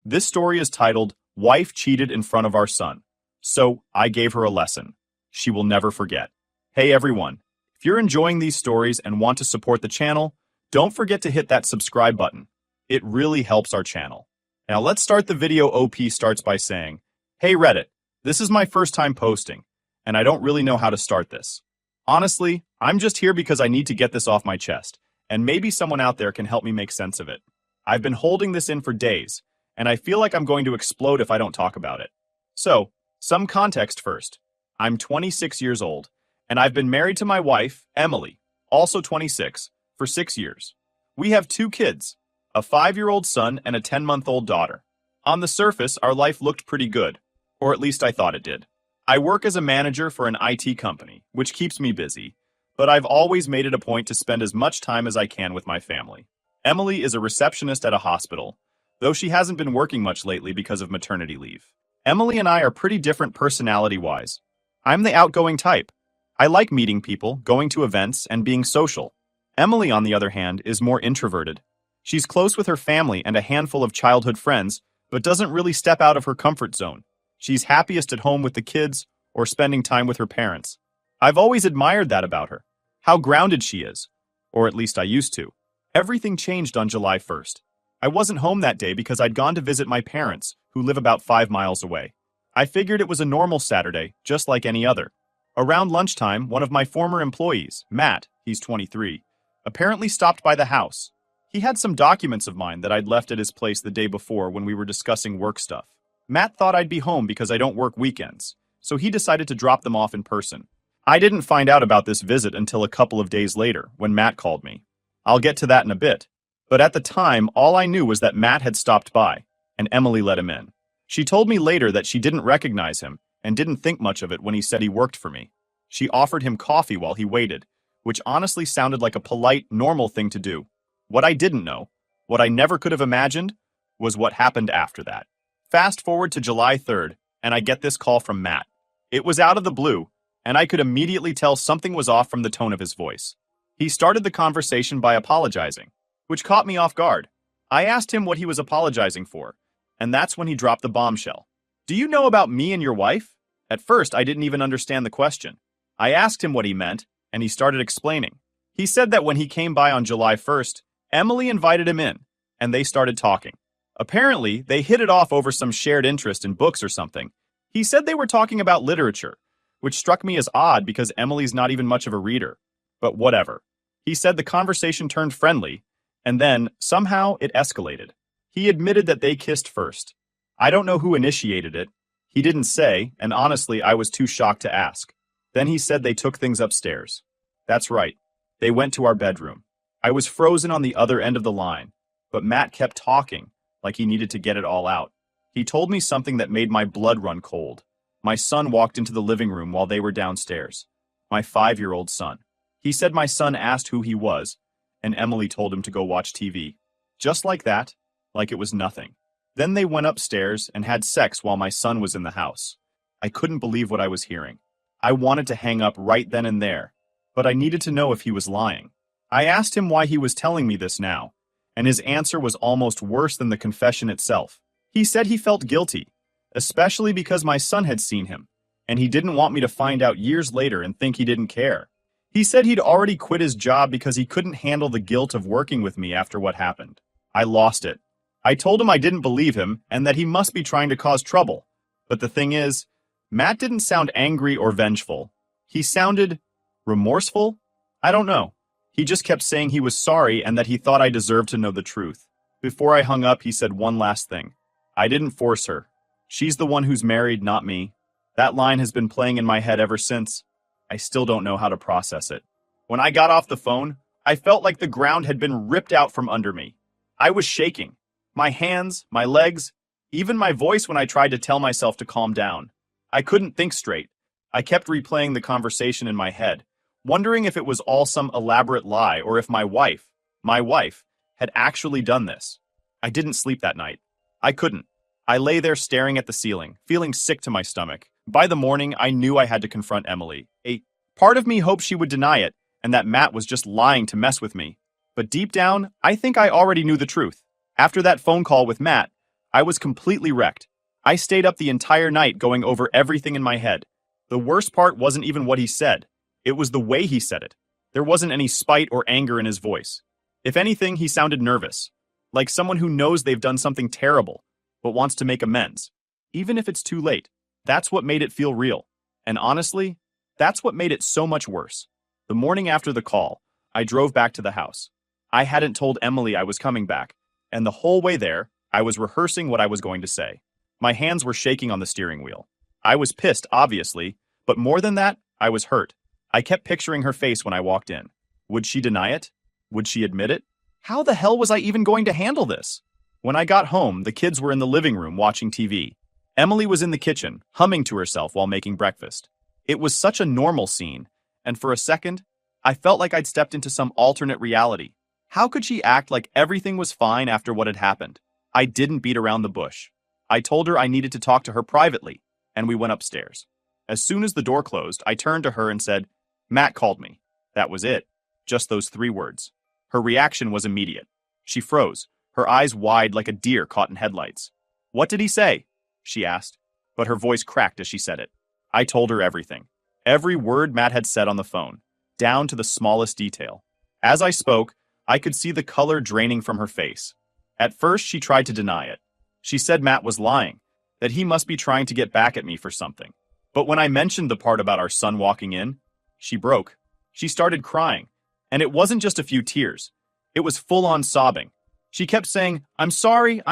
This story is titled, Wife Cheated in Front of Our Son. So, I gave her a lesson. She will never forget. Hey everyone, if you're enjoying these stories and want to support the channel, don't forget to hit that subscribe button. It really helps our channel. Now let's start the video. OP starts by saying, Hey Reddit, this is my first time posting, and I don't really know how to start this. Honestly, I'm just here because I need to get this off my chest, and maybe someone out there can help me make sense of it. I've been holding this in for days, and I feel like I'm going to explode if I don't talk about it. So, some context first. I'm 26 years old, and I've been married to my wife, Emily, also 26, for 6 years. We have 2 kids, a 5-year-old son and a 10-month-old daughter. On the surface, our life looked pretty good, or at least I thought it did. I work as a manager for an IT company, which keeps me busy, but I've always made it a point to spend as much time as I can with my family. Emily is a receptionist at a hospital, though she hasn't been working much lately because of maternity leave. Emily and I are pretty different personality-wise. I'm the outgoing type. I like meeting people, going to events, and being social. Emily, on the other hand, is more introverted. She's close with her family and a handful of childhood friends, but doesn't really step out of her comfort zone. She's happiest at home with the kids or spending time with her parents. I've always admired that about her. How grounded she is. Or at least I used to. Everything changed on July 1st. I wasn't home that day because I'd gone to visit my parents, who live about 5 miles away. I figured it was a normal Saturday, just like any other. Around lunchtime, one of my former employees, Matt, he's 23, apparently stopped by the house. He had some documents of mine that I'd left at his place the day before when we were discussing work stuff. Matt thought I'd be home because I don't work weekends, so he decided to drop them off in person. I didn't find out about this visit until a couple of days later, when Matt called me. I'll get to that in a bit. But at the time, all I knew was that Matt had stopped by, and Emily let him in. She told me later that she didn't recognize him, and didn't think much of it when he said he worked for me. She offered him coffee while he waited, which honestly sounded like a polite, normal thing to do. What I didn't know, what I never could have imagined, was what happened after that. Fast forward to July 3rd, and I get this call from Matt. It was out of the blue, and I could immediately tell something was off from the tone of his voice. He started the conversation by apologizing, which caught me off guard. I asked him what he was apologizing for, and that's when he dropped the bombshell. Do you know about me and your wife? At first, I didn't even understand the question. I asked him what he meant, and he started explaining. He said that when he came by on July 1st, Emily invited him in, and they started talking. Apparently, they hit it off over some shared interest in books or something. He said they were talking about literature, which struck me as odd because Emily's not even much of a reader. But whatever. He said the conversation turned friendly, and then, somehow, it escalated. He admitted that they kissed first. I don't know who initiated it. He didn't say, and honestly, I was too shocked to ask. Then he said they took things upstairs. That's right. They went to our bedroom. I was frozen on the other end of the line, but Matt kept talking, like he needed to get it all out. He told me something that made my blood run cold. My son walked into the living room while they were downstairs. My 5-year-old son. He said my son asked who he was, and Emily told him to go watch TV. Just like that, like it was nothing. Then they went upstairs and had sex while my son was in the house. I couldn't believe what I was hearing. I wanted to hang up right then and there, but I needed to know if he was lying. I asked him why he was telling me this now, and his answer was almost worse than the confession itself. He said he felt guilty, especially because my son had seen him, and he didn't want me to find out years later and think he didn't care. He said he'd already quit his job because he couldn't handle the guilt of working with me after what happened. I lost it. I told him I didn't believe him and that he must be trying to cause trouble. But the thing is, Matt didn't sound angry or vengeful. He sounded remorseful? I don't know. He just kept saying he was sorry and that he thought I deserved to know the truth. Before I hung up, he said one last thing. I didn't force her. She's the one who's married, not me. That line has been playing in my head ever since. I still don't know how to process it. When I got off the phone, I felt like the ground had been ripped out from under me. I was shaking. My hands, my legs, even my voice when I tried to tell myself to calm down. I couldn't think straight. I kept replaying the conversation in my head, wondering if it was all some elaborate lie or if my wife, had actually done this. I didn't sleep that night. I couldn't. I lay there staring at the ceiling, feeling sick to my stomach. By the morning, I knew I had to confront Emily. A part of me hoped she would deny it, and that Matt was just lying to mess with me. But deep down, I think I already knew the truth. After that phone call with Matt, I was completely wrecked. I stayed up the entire night going over everything in my head. The worst part wasn't even what he said. It was the way he said it. There wasn't any spite or anger in his voice. If anything, he sounded nervous, like someone who knows they've done something terrible, but wants to make amends, even if it's too late. That's what made it feel real. And honestly, that's what made it so much worse. The morning after the call, I drove back to the house. I hadn't told Emily I was coming back, and the whole way there, I was rehearsing what I was going to say. My hands were shaking on the steering wheel. I was pissed, obviously, but more than that, I was hurt. I kept picturing her face when I walked in. Would she deny it? Would she admit it? How the hell was I even going to handle this? When I got home, the kids were in the living room watching TV. Emily was in the kitchen, humming to herself while making breakfast. It was such a normal scene, and for a second, I felt like I'd stepped into some alternate reality. How could she act like everything was fine after what had happened? I didn't beat around the bush. I told her I needed to talk to her privately, and we went upstairs. As soon as the door closed, I turned to her and said, "Matt called me." That was it. Just those 3 words. Her reaction was immediate. She froze, her eyes wide like a deer caught in headlights. "What did he say?" she asked, but her voice cracked as she said it. I told her everything. Every word Matt had said on the phone, down to the smallest detail. As I spoke, I could see the color draining from her face. At first, she tried to deny it. She said Matt was lying, that he must be trying to get back at me for something. But when I mentioned the part about our son walking in, she broke. She started crying, and it wasn't just a few tears. It was full-on sobbing. She kept saying, I'm sorry,"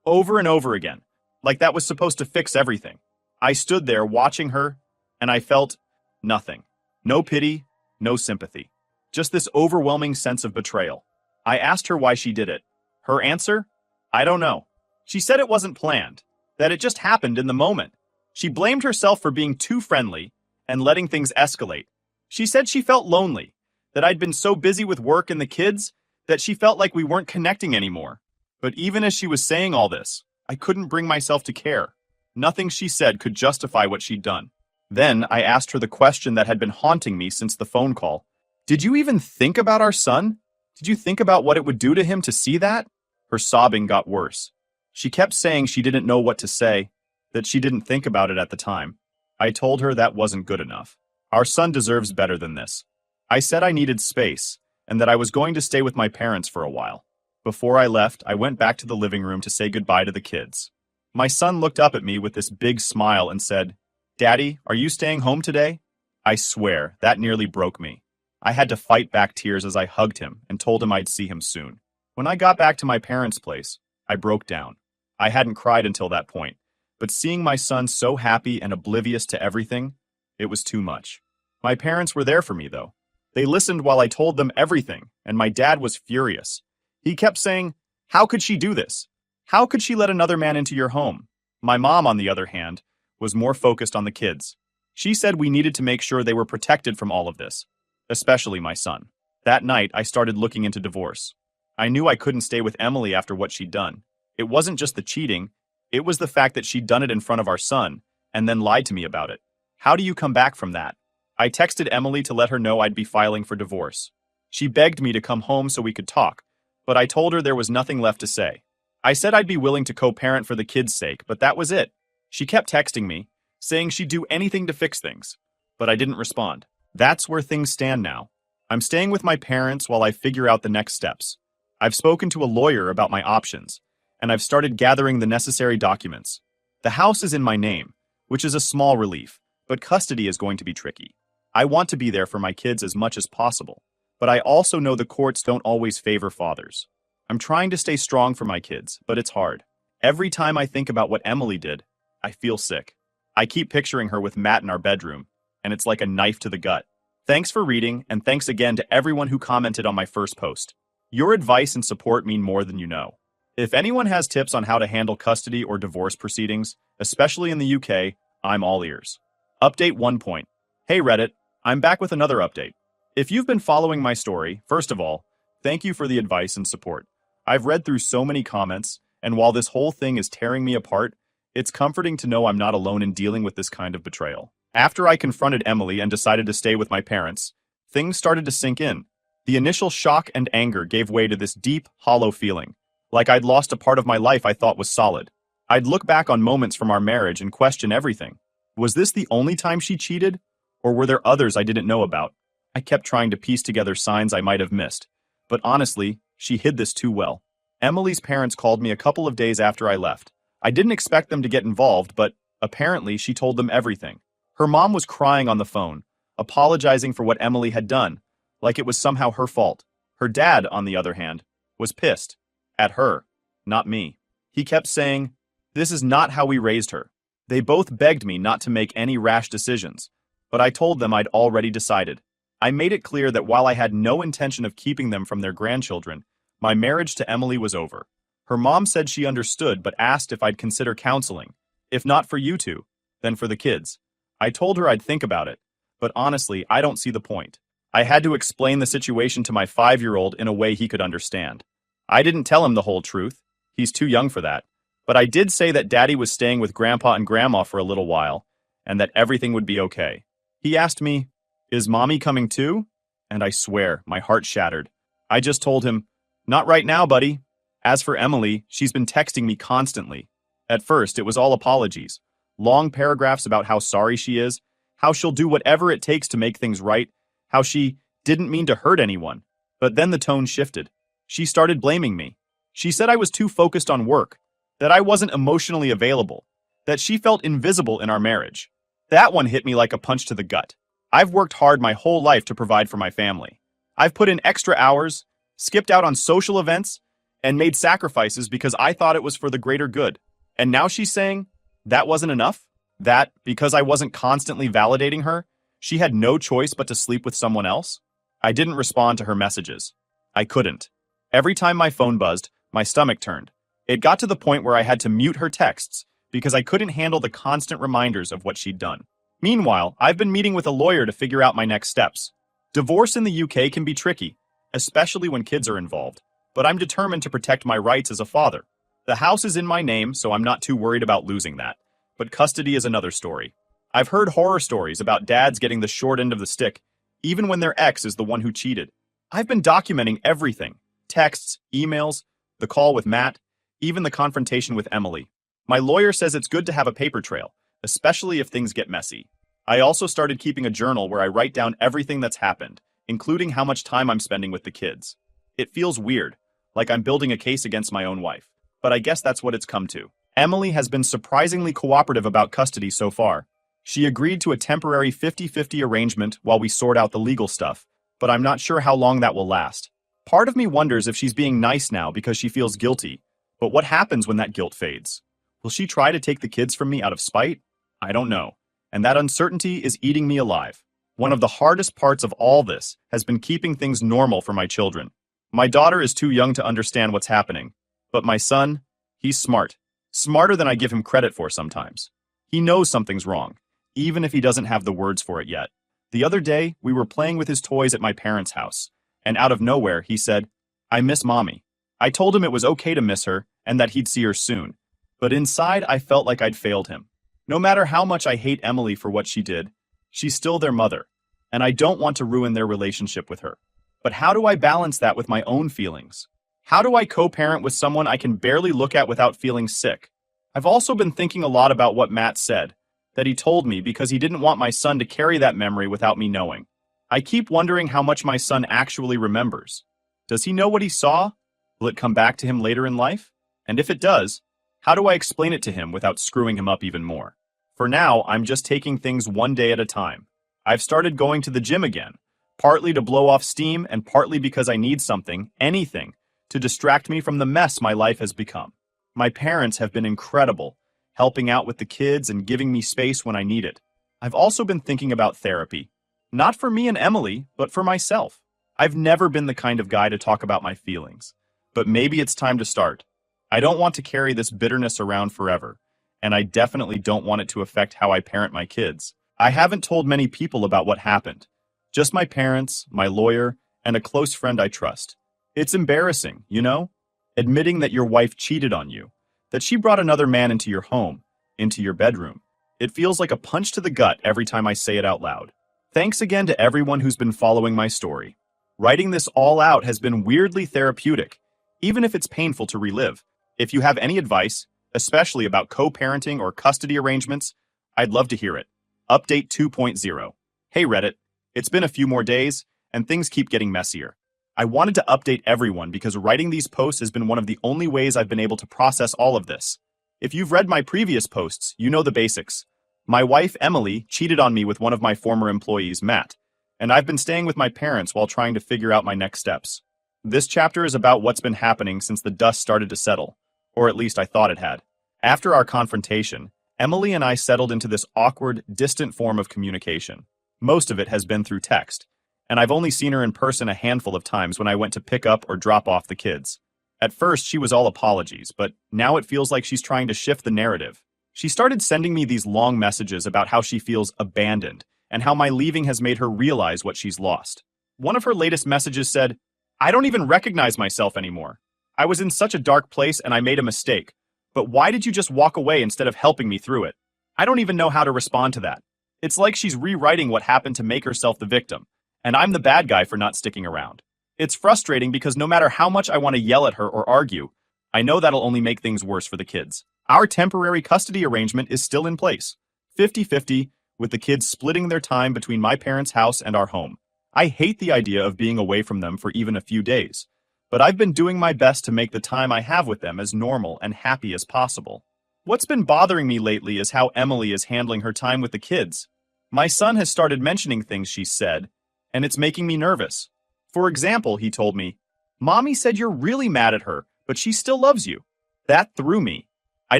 over and over again, like that was supposed to fix everything. I stood there watching her, and I felt nothing. No pity, no sympathy. Just this overwhelming sense of betrayal. I asked her why she did it. Her answer? I don't know. She said it wasn't planned, that it just happened in the moment. She blamed herself for being too friendly and letting things escalate. She said she felt lonely, that I'd been so busy with work and the kids that she felt like we weren't connecting anymore. But even as she was saying all this, I couldn't bring myself to care. Nothing she said could justify what she'd done. Then I asked her the question that had been haunting me since the phone call. Did you even think about our son? Did you think about what it would do to him to see that? Her sobbing got worse. She kept saying she didn't know what to say, that she didn't think about it at the time. I told her that wasn't good enough. Our son deserves better than this. I said I needed space, and that I was going to stay with my parents for a while. Before I left, I went back to the living room to say goodbye to the kids. My son looked up at me with this big smile and said, "Daddy, are you staying home today?" I swear, that nearly broke me. I had to fight back tears as I hugged him and told him I'd see him soon. When I got back to my parents' place, I broke down. I hadn't cried until that point, but seeing my son so happy and oblivious to everything, it was too much. My parents were there for me, though. They listened while I told them everything, and my dad was furious. He kept saying, "How could she do this? How could she let another man into your home?" My mom, on the other hand, was more focused on the kids. She said we needed to make sure they were protected from all of this, especially my son. That night, I started looking into divorce. I knew I couldn't stay with Emily after what she'd done. It wasn't just the cheating, it was the fact that she'd done it in front of our son, and then lied to me about it. How do you come back from that? I texted Emily to let her know I'd be filing for divorce. She begged me to come home so we could talk, but I told her there was nothing left to say. I said I'd be willing to co-parent for the kids' sake, but that was it. She kept texting me, saying she'd do anything to fix things, but I didn't respond. That's where things stand now. I'm staying with my parents while I figure out the next steps. I've spoken to a lawyer about my options, and I've started gathering the necessary documents. The house is in my name, which is a small relief, but custody is going to be tricky. I want to be there for my kids as much as possible, but I also know the courts don't always favor fathers. I'm trying to stay strong for my kids, but it's hard. Every time I think about what Emily did, I feel sick. I keep picturing her with Matt in our bedroom, and it's like a knife to the gut. Thanks for reading, and thanks again to everyone who commented on my first post. Your advice and support mean more than you know. If anyone has tips on how to handle custody or divorce proceedings, especially in the UK, I'm all ears. Update 1 point. Hey Reddit, I'm back with another update. If you've been following my story, first of all, thank you for the advice and support. I've read through so many comments, and while this whole thing is tearing me apart, it's comforting to know I'm not alone in dealing with this kind of betrayal. After I confronted Emily and decided to stay with my parents, things started to sink in. The initial shock and anger gave way to this deep, hollow feeling, like I'd lost a part of my life I thought was solid. I'd look back on moments from our marriage and question everything. Was this the only time she cheated? Or were there others I didn't know about? I kept trying to piece together signs I might have missed. But honestly, she hid this too well. Emily's parents called me a couple of days after I left. I didn't expect them to get involved, but apparently she told them everything. Her mom was crying on the phone, apologizing for what Emily had done, like it was somehow her fault. Her dad, on the other hand, was pissed. At her, not me. He kept saying, "This is not how we raised her." They both begged me not to make any rash decisions, but I told them I'd already decided. I made it clear that while I had no intention of keeping them from their grandchildren, my marriage to Emily was over. Her mom said she understood but asked if I'd consider counseling. If not for you two, then for the kids. I told her I'd think about it, but honestly, I don't see the point. I had to explain the situation to my 5-year-old in a way he could understand. I didn't tell him the whole truth. He's too young for that. But I did say that Daddy was staying with Grandpa and Grandma for a little while, and that everything would be okay. He asked me, "Is Mommy coming too?" And I swear, my heart shattered. I just told him, "Not right now, buddy." As for Emily, she's been texting me constantly. At first, it was all apologies. Long paragraphs about how sorry she is, how she'll do whatever it takes to make things right, how she didn't mean to hurt anyone. But then the tone shifted. She started blaming me. She said I was too focused on work, that I wasn't emotionally available, that she felt invisible in our marriage. That one hit me like a punch to the gut. I've worked hard my whole life to provide for my family. I've put in extra hours, skipped out on social events, and made sacrifices because I thought it was for the greater good. And now she's saying that wasn't enough? That, because I wasn't constantly validating her, she had no choice but to sleep with someone else? I didn't respond to her messages. I couldn't. Every time my phone buzzed, my stomach turned. It got to the point where I had to mute her texts because I couldn't handle the constant reminders of what she'd done. Meanwhile, I've been meeting with a lawyer to figure out my next steps. Divorce in the UK can be tricky, especially when kids are involved, but I'm determined to protect my rights as a father. The house is in my name, so I'm not too worried about losing that. But custody is another story. I've heard horror stories about dads getting the short end of the stick, even when their ex is the one who cheated. I've been documenting everything. Texts, emails, the call with Matt, even the confrontation with Emily. My lawyer says it's good to have a paper trail, especially if things get messy. I also started keeping a journal where I write down everything that's happened, including how much time I'm spending with the kids. It feels weird, like I'm building a case against my own wife, but I guess that's what it's come to. Emily has been surprisingly cooperative about custody so far. She agreed to a temporary 50-50 arrangement while we sort out the legal stuff, but I'm not sure how long that will last. Part of me wonders if she's being nice now because she feels guilty, but what happens when that guilt fades? Will she try to take the kids from me out of spite? I don't know, and that uncertainty is eating me alive. One of the hardest parts of all this has been keeping things normal for my children. My daughter is too young to understand what's happening, but my son, he's smart. Smarter than I give him credit for sometimes. He knows something's wrong, even if he doesn't have the words for it yet. The other day, we were playing with his toys at my parents' house, and out of nowhere, he said, "I miss Mommy." I told him it was okay to miss her and that he'd see her soon. But inside, I felt like I'd failed him. No matter how much I hate Emily for what she did, she's still their mother, and I don't want to ruin their relationship with her. But how do I balance that with my own feelings? How do I co-parent with someone I can barely look at without feeling sick? I've also been thinking a lot about what Matt said, that he told me because he didn't want my son to carry that memory without me knowing. I keep wondering how much my son actually remembers. Does he know what he saw? Will it come back to him later in life? And if it does, how do I explain it to him without screwing him up even more? For now, I'm just taking things one day at a time. I've started going to the gym again, partly to blow off steam and partly because I need something, anything, to distract me from the mess my life has become. My parents have been incredible, helping out with the kids and giving me space when I need it. I've also been thinking about therapy. Not for me and Emily, but for myself. I've never been the kind of guy to talk about my feelings, but maybe it's time to start. I don't want to carry this bitterness around forever, and I definitely don't want it to affect how I parent my kids. I haven't told many people about what happened. Just my parents, my lawyer, and a close friend I trust. It's embarrassing, you know? Admitting that your wife cheated on you, that she brought another man into your home, into your bedroom. It feels like a punch to the gut every time I say it out loud. Thanks again to everyone who's been following my story. Writing this all out has been weirdly therapeutic, even if it's painful to relive. If you have any advice, especially about co-parenting or custody arrangements, I'd love to hear it. Update 2.0. Hey Reddit, it's been a few more days, and things keep getting messier. I wanted to update everyone because writing these posts has been one of the only ways I've been able to process all of this. If you've read my previous posts, you know the basics. My wife, Emily, cheated on me with one of my former employees, Matt, and I've been staying with my parents while trying to figure out my next steps. This chapter is about what's been happening since the dust started to settle, or at least I thought it had. After our confrontation, Emily and I settled into this awkward, distant form of communication. Most of it has been through text, and I've only seen her in person a handful of times when I went to pick up or drop off the kids. At first, she was all apologies, but now it feels like she's trying to shift the narrative. She started sending me these long messages about how she feels abandoned and how my leaving has made her realize what she's lost. One of her latest messages said, "I don't even recognize myself anymore. I was in such a dark place and I made a mistake. But why did you just walk away instead of helping me through it?" I don't even know how to respond to that. It's like she's rewriting what happened to make herself the victim, and I'm the bad guy for not sticking around. It's frustrating because no matter how much I want to yell at her or argue, I know that'll only make things worse for the kids. Our temporary custody arrangement is still in place, 50-50, with the kids splitting their time between my parents' house and our home. I hate the idea of being away from them for even a few days, but I've been doing my best to make the time I have with them as normal and happy as possible. What's been bothering me lately is how Emily is handling her time with the kids. My son has started mentioning things she said, and it's making me nervous. For example, he told me, "Mommy said you're really mad at her, but she still loves you." That threw me. I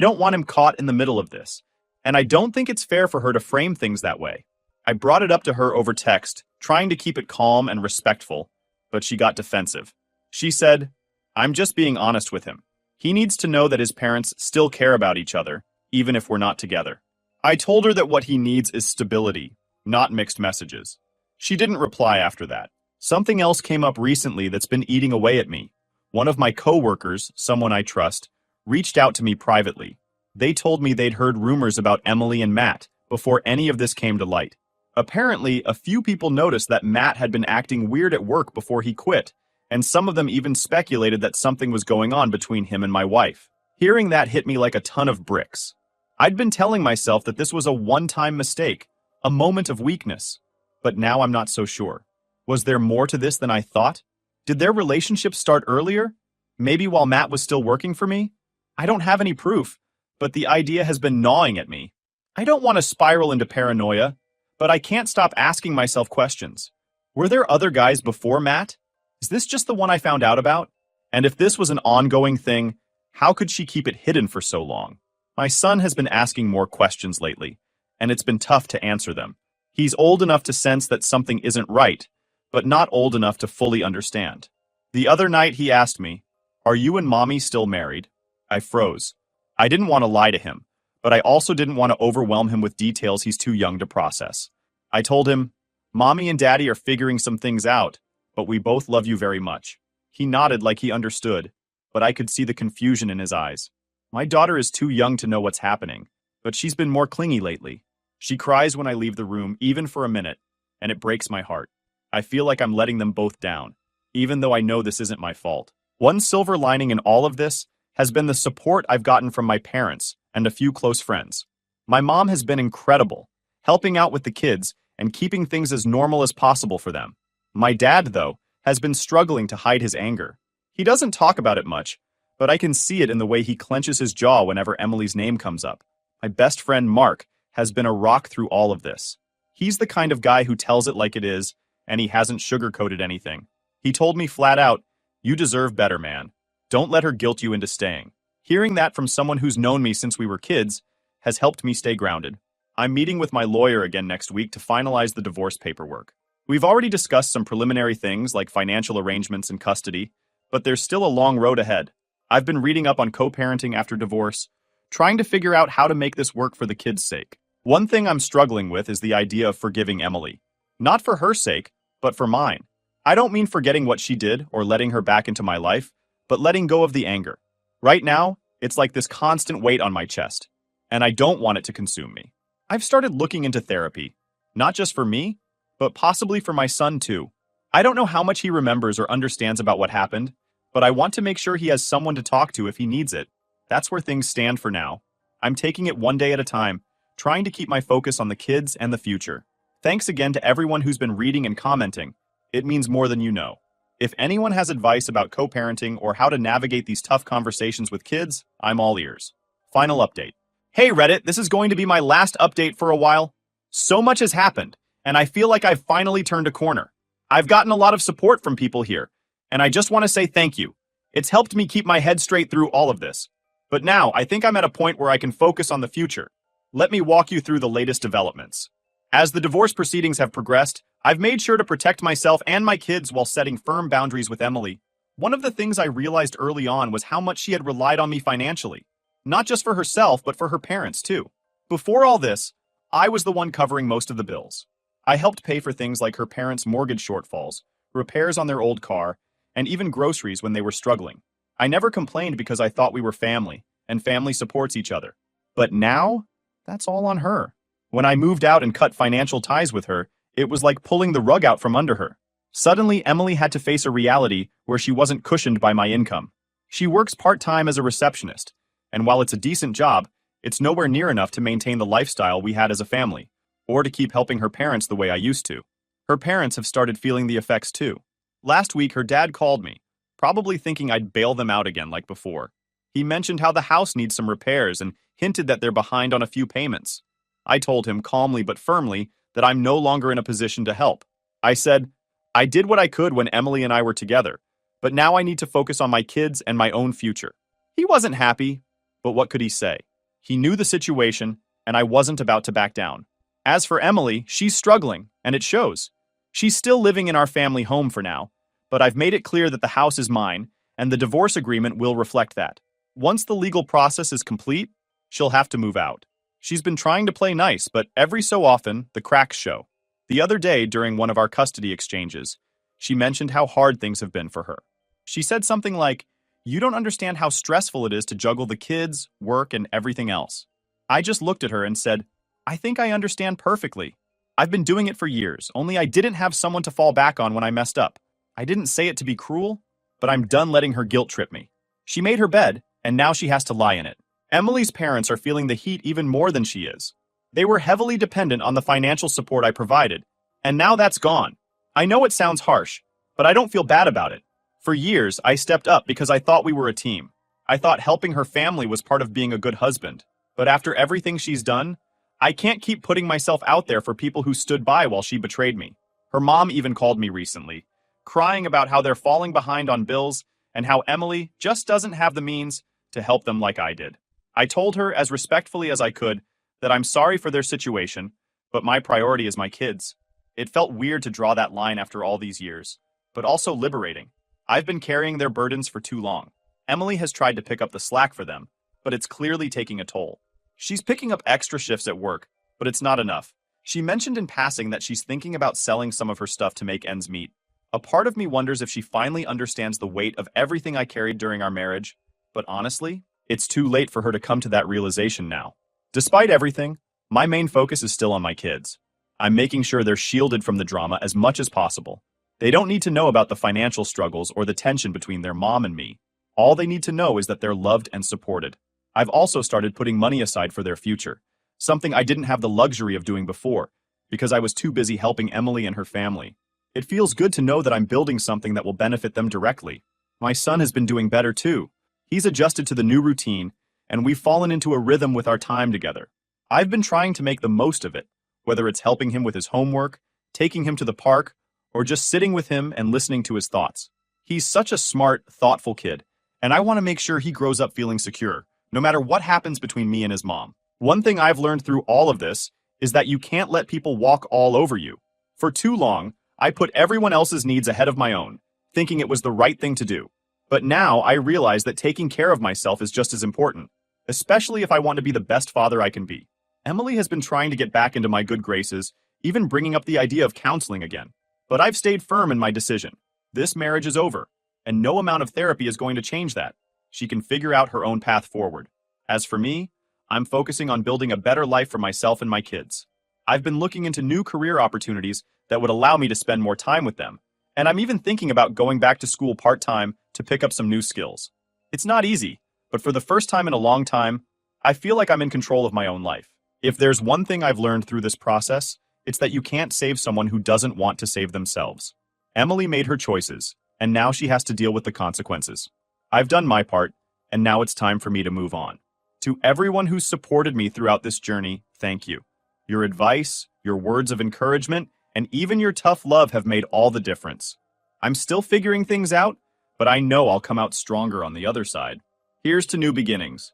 don't want him caught in the middle of this, and I don't think it's fair for her to frame things that way. I brought it up to her over text, trying to keep it calm and respectful, but she got defensive. She said, "I'm just being honest with him. He needs to know that his parents still care about each other, even if we're not together." I told her that what he needs is stability, not mixed messages. She didn't reply after that. Something else came up recently that's been eating away at me. One of my coworkers, someone I trust, reached out to me privately. They told me they'd heard rumors about Emily and Matt before any of this came to light. Apparently, a few people noticed that Matt had been acting weird at work before he quit, and some of them even speculated that something was going on between him and my wife. Hearing that hit me like a ton of bricks. I'd been telling myself that this was a one-time mistake, a moment of weakness, but now I'm not so sure. Was there more to this than I thought? Did their relationship start earlier? Maybe while Matt was still working for me? I don't have any proof, but the idea has been gnawing at me. I don't want to spiral into paranoia, but I can't stop asking myself questions. Were there other guys before Matt? Is this just the one I found out about? And if this was an ongoing thing, how could she keep it hidden for so long? My son has been asking more questions lately, and it's been tough to answer them. He's old enough to sense that something isn't right, but not old enough to fully understand. The other night he asked me, "Are you and Mommy still married?" I froze. I didn't want to lie to him, but I also didn't want to overwhelm him with details he's too young to process. I told him, "Mommy and Daddy are figuring some things out, but we both love you very much." He nodded like he understood, but I could see the confusion in his eyes. My daughter is too young to know what's happening, but she's been more clingy lately. She cries when I leave the room, even for a minute, and it breaks my heart. I feel like I'm letting them both down, even though I know this isn't my fault. One silver lining in all of this has been the support I've gotten from my parents and a few close friends. My mom has been incredible, helping out with the kids and keeping things as normal as possible for them. My dad, though, has been struggling to hide his anger. He doesn't talk about it much, but I can see it in the way he clenches his jaw whenever Emily's name comes up. My best friend, Mark, has been a rock through all of this. He's the kind of guy who tells it like it is, and he hasn't sugarcoated anything. He told me flat out, "You deserve better, man. Don't let her guilt you into staying." Hearing that from someone who's known me since we were kids has helped me stay grounded. I'm meeting with my lawyer again next week to finalize the divorce paperwork. We've already discussed some preliminary things like financial arrangements and custody, but there's still a long road ahead. I've been reading up on co-parenting after divorce, trying to figure out how to make this work for the kids' sake. One thing I'm struggling with is the idea of forgiving Emily. Not for her sake, but for mine. I don't mean forgetting what she did or letting her back into my life, but letting go of the anger. Right now, it's like this constant weight on my chest, and I don't want it to consume me. I've started looking into therapy, not just for me, but possibly for my son too. I don't know how much he remembers or understands about what happened, but I want to make sure he has someone to talk to if he needs it. That's where things stand for now. I'm taking it one day at a time, trying to keep my focus on the kids and the future. Thanks again to everyone who's been reading and commenting. It means more than you know. If anyone has advice about co-parenting or how to navigate these tough conversations with kids, I'm all ears. Final update. Hey Reddit, this is going to be my last update for a while. So much has happened, and I feel like I've finally turned a corner. I've gotten a lot of support from people here, and I just want to say thank you. It's helped me keep my head straight through all of this. But now, I think I'm at a point where I can focus on the future. Let me walk you through the latest developments. As the divorce proceedings have progressed, I've made sure to protect myself and my kids while setting firm boundaries with Emily. One of the things I realized early on was how much she had relied on me financially. Not just for herself, but for her parents, too. Before all this, I was the one covering most of the bills. I helped pay for things like her parents' mortgage shortfalls, repairs on their old car, and even groceries when they were struggling. I never complained because I thought we were family, and family supports each other. But now, that's all on her. When I moved out and cut financial ties with her, it was like pulling the rug out from under her. Suddenly, Emily had to face a reality where she wasn't cushioned by my income. She works part-time as a receptionist, and while it's a decent job, it's nowhere near enough to maintain the lifestyle we had as a family, or to keep helping her parents the way I used to. Her parents have started feeling the effects too. Last week, her dad called me, probably thinking I'd bail them out again like before. He mentioned how the house needs some repairs and hinted that they're behind on a few payments. I told him calmly but firmly that I'm no longer in a position to help. I said, I did what I could when Emily and I were together, but now I need to focus on my kids and my own future. He wasn't happy, but what could he say? He knew the situation, and I wasn't about to back down. As for Emily, she's struggling, and it shows. She's still living in our family home for now, but I've made it clear that the house is mine, and the divorce agreement will reflect that. Once the legal process is complete, she'll have to move out. She's been trying to play nice, but every so often, the cracks show. The other day, during one of our custody exchanges, she mentioned how hard things have been for her. She said something like, "You don't understand how stressful it is to juggle the kids, work, and everything else." I just looked at her and said, I think I understand perfectly. I've been doing it for years, only I didn't have someone to fall back on when I messed up. I didn't say it to be cruel, but I'm done letting her guilt trip me. She made her bed, and now she has to lie in it. Emily's parents are feeling the heat even more than she is. They were heavily dependent on the financial support I provided, and now that's gone. I know it sounds harsh, but I don't feel bad about it. For years, I stepped up because I thought we were a team. I thought helping her family was part of being a good husband. But after everything she's done, I can't keep putting myself out there for people who stood by while she betrayed me. Her mom even called me recently, crying about how they're falling behind on bills and how Emily just doesn't have the means to help them like I did. I told her as respectfully as I could that I'm sorry for their situation, but my priority is my kids. It felt weird to draw that line after all these years, but also liberating. I've been carrying their burdens for too long. Emily has tried to pick up the slack for them, but it's clearly taking a toll. She's picking up extra shifts at work, but it's not enough. She mentioned in passing that she's thinking about selling some of her stuff to make ends meet. A part of me wonders if she finally understands the weight of everything I carried during our marriage, but honestly, it's too late for her to come to that realization now. Despite everything, my main focus is still on my kids. I'm making sure they're shielded from the drama as much as possible. They don't need to know about the financial struggles or the tension between their mom and me. All they need to know is that they're loved and supported. I've also started putting money aside for their future, something I didn't have the luxury of doing before, because I was too busy helping Emily and her family. It feels good to know that I'm building something that will benefit them directly. My son has been doing better too. He's adjusted to the new routine, and we've fallen into a rhythm with our time together. I've been trying to make the most of it, whether it's helping him with his homework, taking him to the park, or just sitting with him and listening to his thoughts. He's such a smart, thoughtful kid, and I want to make sure he grows up feeling secure, no matter what happens between me and his mom. One thing I've learned through all of this is that you can't let people walk all over you. For too long, I put everyone else's needs ahead of my own, thinking it was the right thing to do. But now I realize that taking care of myself is just as important, especially if I want to be the best father I can be. Emily has been trying to get back into my good graces, even bringing up the idea of counseling again. But I've stayed firm in my decision. This marriage is over, and no amount of therapy is going to change that. She can figure out her own path forward. As for me, I'm focusing on building a better life for myself and my kids. I've been looking into new career opportunities that would allow me to spend more time with them, And I'm even thinking about going back to school part-time to pick up some new skills. It's not easy, but for the first time in a long time, I feel like I'm in control of my own life. If there's one thing I've learned through this process, it's that you can't save someone who doesn't want to save themselves. Emily made her choices, and now she has to deal with the consequences. I've done my part, and now it's time for me to move on. To everyone who's supported me throughout this journey, thank you. Your advice, your words of encouragement, and even your tough love have made all the difference. I'm still figuring things out, but I know I'll come out stronger on the other side. Here's to new beginnings.